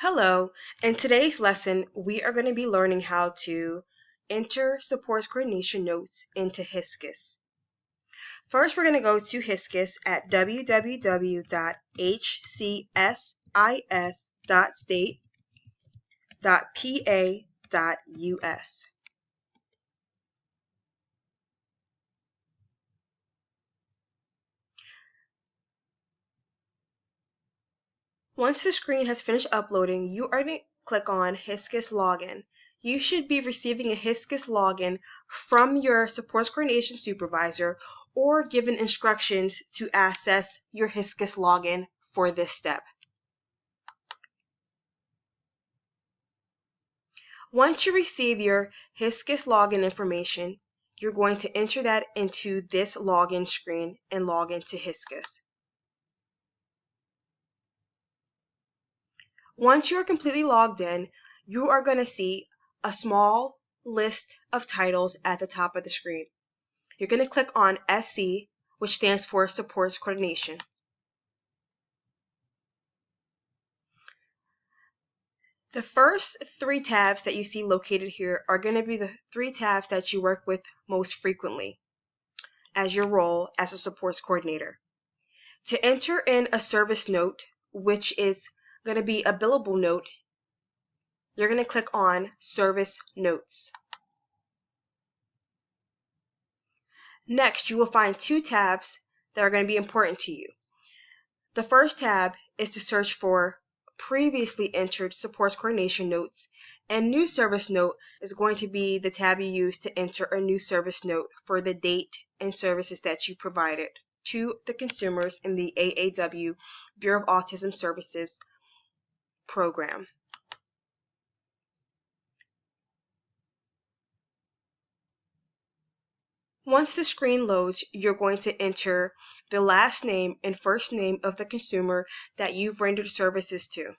Hello, in today's lesson, we are going to be learning how to enter supports coordination notes into HCSIS. First, we're going to go to HCSIS at www.hcsis.state.pa.us. Once the screen has finished uploading, you are going to click on HCSIS Login. You should be receiving a HCSIS login from your supports coordination supervisor or given instructions to access your HCSIS login for this step. Once you receive your HCSIS login information, you're going to enter that into this login screen and log into HCSIS. Once you are completely logged in, you are going to see a small list of titles at the top of the screen. You're going to click on SC, which stands for Supports Coordination. The first three tabs that you see located here are going to be the three tabs that you work with most frequently as your role as a supports coordinator. To enter in a service note, which is going to be a billable note, you're going to click on Service Notes. Next, you will find two tabs that are going to be important to you. The first tab is to search for previously entered supports coordination notes, and New Service Note is going to be the tab you use to enter a new service note for the date and services that you provided to the consumers in the AAW Bureau of Autism Services program. Once the screen loads, you're going to enter the last name and first name of the consumer that you've rendered services to.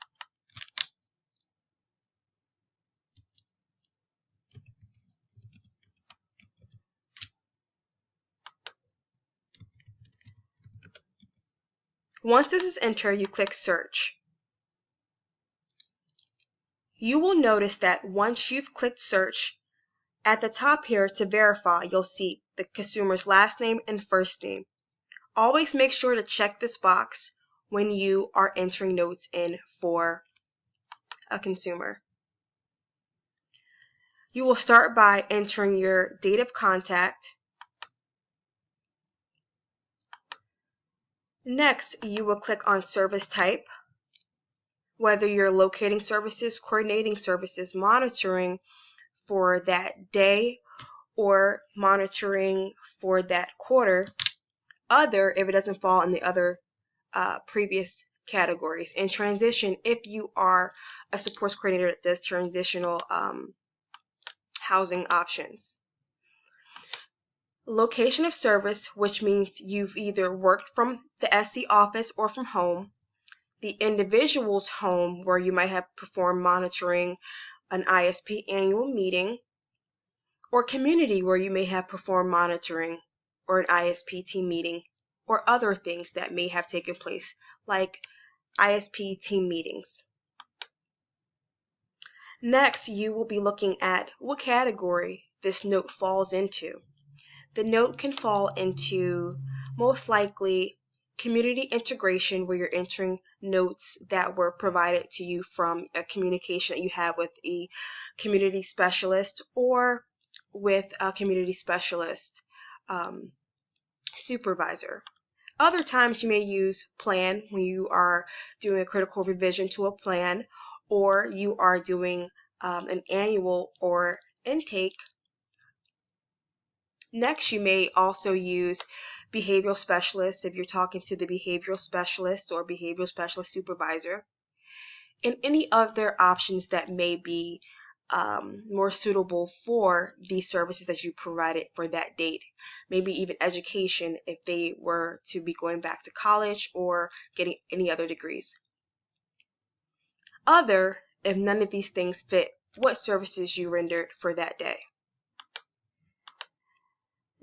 Once this is entered, you click Search. You will notice that once you've clicked Search, at the top here to verify, you'll see the consumer's last name and first name. Always make sure to check this box when you are entering notes in for a consumer. You will start by entering your date of contact. Next, you will click on service type, whether you're locating services, coordinating services, monitoring for that day, or monitoring for that quarter. Other, if it doesn't fall in the other previous categories. And transition, if you are a supports coordinator that does transitional housing options. Location of service, which means you've either worked from the SC office or from home. The individual's home, where you might have performed monitoring, an ISP annual meeting, or community, where you may have performed monitoring or an ISP team meeting, or other things that may have taken place, like ISP team meetings. Next, you will be looking at what category this note falls into. The note can fall into most likely community integration, where you're entering notes that were provided to you from a communication that you have with a community specialist or with a community specialist supervisor. Other times you may use plan when you are doing a critical revision to a plan, or you are doing an annual or intake. Next, you may also use behavioral specialists if you're talking to the behavioral specialist or behavioral specialist supervisor, and any other options that may be more suitable for the services that you provided for that date. Maybe even education if they were to be going back to college or getting any other degrees. Other, if none of these things fit what services you rendered for that day.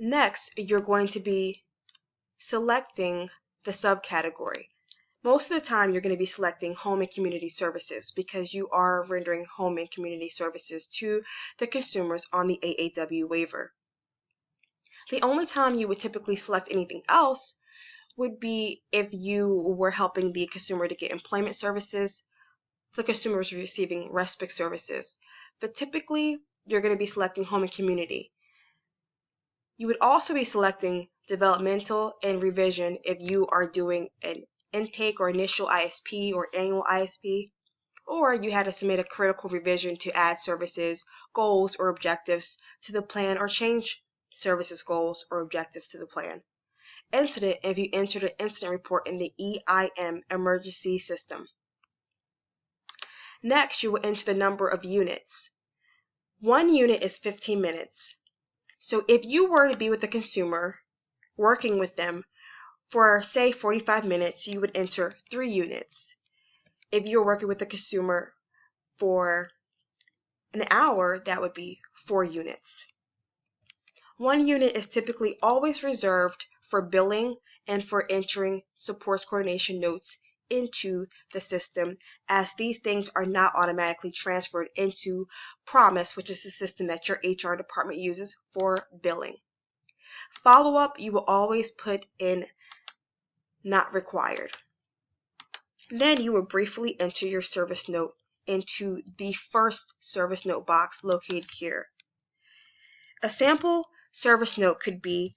Next, you're going to be selecting the subcategory. Most of the time, you're going to be selecting home and community services because you are rendering home and community services to the consumers on the AAW waiver. The only time you would typically select anything else would be if you were helping the consumer to get employment services, the consumer is receiving respite services. But typically, you're going to be selecting home and community. You would also be selecting developmental and revision if you are doing an intake or initial ISP or annual ISP, or you had to submit a critical revision to add services, goals, or objectives to the plan or change services, goals, or objectives to the plan. Incident if you entered an incident report in the EIM emergency system. Next, you will enter the number of units. One unit is 15 minutes. So if you were to be with the consumer, working with them for, say, 45 minutes, you would enter 3 units. If you're working with the consumer for an hour, that would be 4 units. 1 unit is typically always reserved for billing and for entering supports coordination notes into the system, as these things are not automatically transferred into Promise, which is the system that your HR department uses for billing. Follow-up, you will always put in not required. Then you will briefly enter your service note into the first service note box located here. A sample service note could be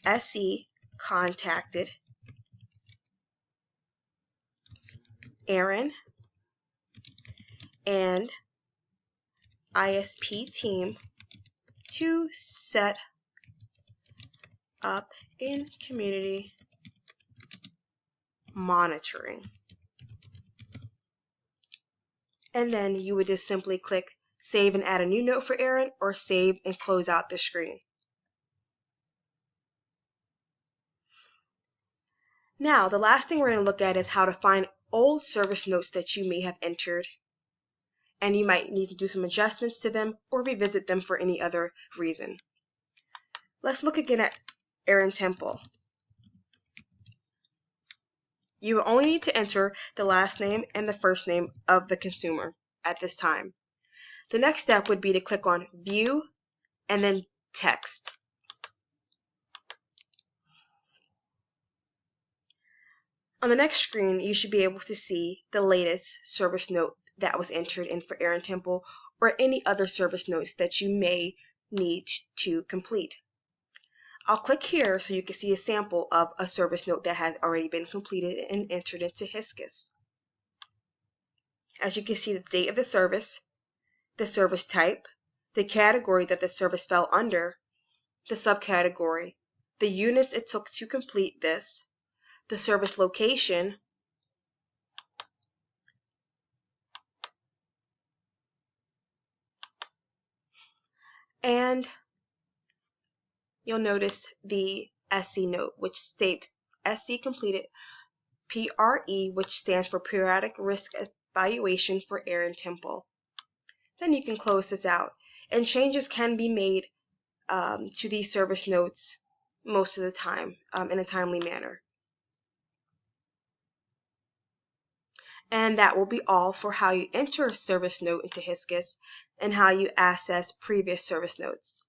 SE contacted Aaron and ISP team to set up in community monitoring. And then you would just simply click Save and add a new note for Aaron, or save and close out the screen. Now, the last thing we're going to look at is how to find old service notes that you may have entered, and you might need to do some adjustments to them or revisit them for any other reason. Let's look again at Aaron Temple. You will only need to enter the last name and the first name of the consumer at this time. The next step would be to click on View and then Text. On the next screen, you should be able to see the latest service note that was entered in for Aaron Temple, or any other service notes that you may need to complete. I'll click here so you can see a sample of a service note that has already been completed and entered into HCSIS. As you can see, the date of the service type, the category that the service fell under, the subcategory, the units it took to complete this, the service location, and you'll notice the SE note, which states SE completed PRE, which stands for Periodic Risk Evaluation for Aaron Temple. Then you can close this out, and changes can be made to these service notes most of the time in a timely manner. And that will be all for how you enter a service note into HCSIS and how you access previous service notes.